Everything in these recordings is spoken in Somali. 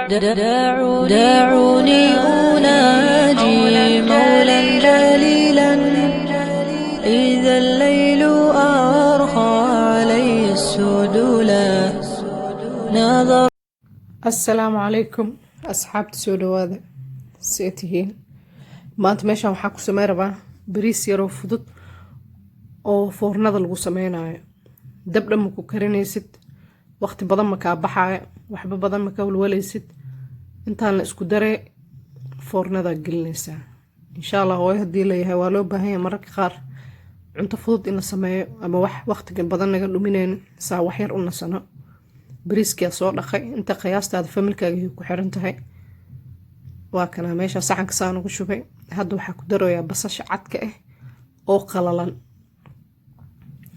دعوني أناجي مولا جليلا إذا الليل أرخى علي السدولا نظر. السلام عليكم أصحاب سودوادة سيتهين maanta meeshaan waxaa ku samey rabaa bariis yaroo fudud oo foornada lagu sameynayo. dab dhan ma ku karinaysid, waqti badan ma kaa baxaayo, waxba badan ma ka walwalaysid. intaan la isku daree foornada gelinaysaa insha Allah. hooyo haddii la yahay waa loo baahan yahay mararka qaar cunto fudud in la sameeyo ama wax waqtiga badan naga dhuminaynin saa wax yar u nasano. bariiskaa soo dhaqay inta qiyaastaada familkaaga ku xiran tahay. waa kana meesha saxanka saan ugu shubay. hadda waxaa ku daroyaa basasha cadka ah oo qalalan,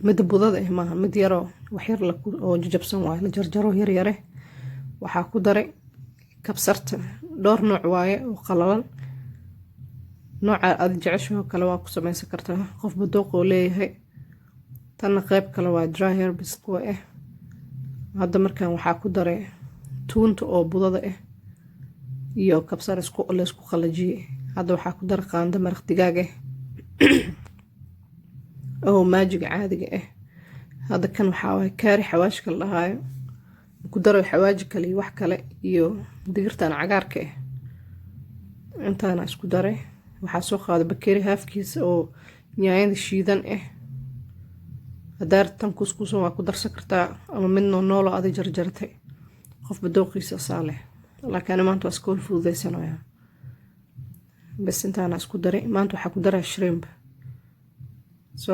mid budada ah maaha, mid yaroo wax yar oo jajabsan waaye, la jarjaro yar yare. waxaa ku daray kabsarta, dhowr nooc waaye oo qalalan. nooca aad jeceshaho kale waa ku sameysan kartaa, qofba dooq oo leeyahay. tanna qayb kale waa dry herbs kuwa ah. hadda markaan waxaa ku daray tuunta oo budada ah iyo kabsar la isku qalajiyay. hadda waxaa ku daray qaando maraq digaag ah oo maajiga caadiga ah. hadda kan waxaa waaye kaari xawaashka la dhahaayo, ku daray xawaaji kale iyo wax kale iyo digirtan cagaarka ah. intaana isku daray. waxaa soo qaaday bakeeri haafkiisa oo yaanyada shiidan ah. haddaad tan kuskuusan waa ku darsan kartaa ama mid noolo aad jarjartay, qofba dooqiisa saa leh. laakiin maanta waa iskool fududaysanayaa bas. intaana isku daray. maanta waxaa ku daraa shrimp.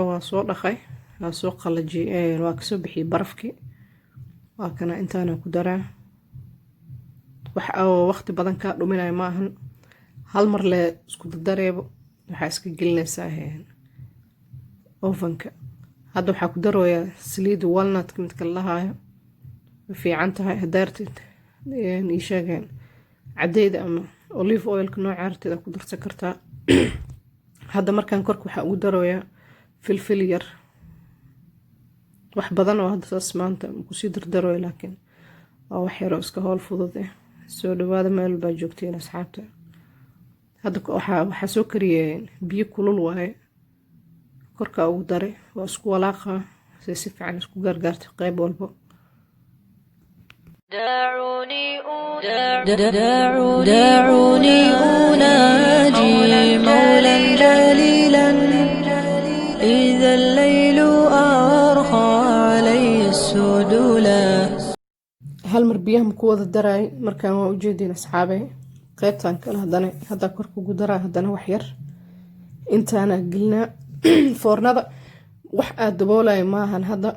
waa soo dhaqay, waa soo qalajiyay, waa kasoo bixiyay barafkii. waa kana intaana ku daraa. wax oo waqti badan kaa dhuminayo maahan, hal mar le isku dareebo. waxaa iska gelinaysaa ovenka. hadda waxaa ku daroyaa saliid walnut midka la dhahaayo, fiican tahay hadaartid ii sheegeen cadeyda ama olive oilka nooca arteeda ku darsan kartaa. hadda markaan korka waxaa ugu daroyaa filfil yar, wax badan oo hadda saas maanta kusii dardaroya, laakiin waa wax yaroo iska howl fudud ah. soo dhawaada meel baa joogteen asxaabta. hadda waxaa soo kariyeen biyo kulul waaye, korka ugu daray. waa isku walaaqa si fiican isku gargaartay qayb walbo. دعوني أناجي مولا جليلا إذا الليل أرخى علي السدولا. hal mar biyaha ma ku wada daray markaan waa ujeedin asxaabay. qaybtan kale hadda korka ugu daraa haddana wax yar. intaana gelina foornada. wax aad daboolaya maahan. hadda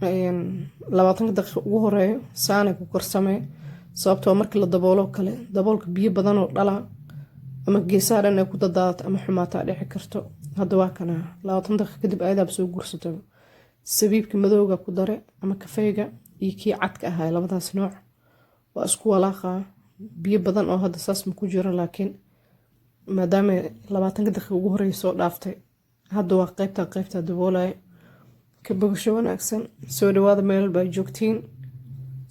20 daqiiqo ugu horeeyo saanay ku korsamee, sababtoo markii la daboolo kale daboolka biyo badan oo dhala ama geesaha dhan ay ku dadaadato ama xumaataa dhici karto. hadda waa kana 20 daqiiqo kadib ayadaaba soo guursato. sabiibka madowga ku dare ama kafeyga iyo kii cadka ahaa, labadaas nooc. waa isku walaaqa. biyo badan oo hadda saas ma ku jiro, laakiin maadaama 20 daqiiqo ugu horeeyo soo dhaaftay, hadda waa qaybta daboolaya. ka bogasho wanaagsan. soo dhawaada meel baa joogtiin.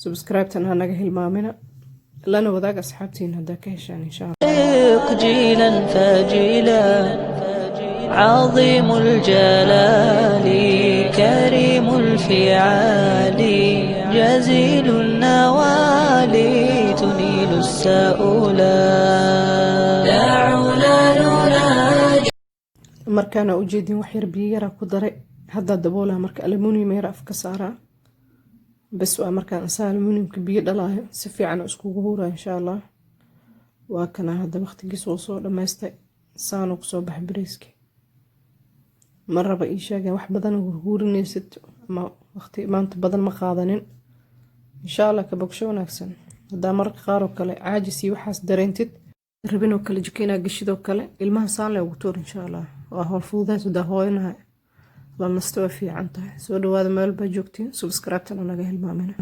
subscribe-tan ha naga hilmaamina, lana wadaag asxaabtiin haddaa ka heshaan insha Allah. جيلا فاجلا عظيم الجلال كريم الفعال جزيل النوال تنيل السؤلا. دعونا نناجي. markaana ujeedin wax yar biyo yara ku daray. hadda daboolaha marka aluminium yar afka saaraa bas. waa markaan asaa aluminiumka biyo dhalaayo si fiican iskugu huraa insha Allah. waa kana hadda waqtigiisa oo soo dhamaystay. saanu kusoo bax bariiski. marraba ii sheegeen wax badan hurinaysid ama waqti maanta badan ma qaadanin insha Allah. ka bogsho wanaagsan. haddaa mararka qaar oo kale caajis iyo waxaas dareentid, rabin oo kale jikina gashidoo kale ilmaha saan le ugu tuur insha Allah. waa howl fududays haddaa hooyanahay la nasto waa fiican tahay. soo dhawaada meel baa joogtiin. subscribe-tan naga hilmaamina.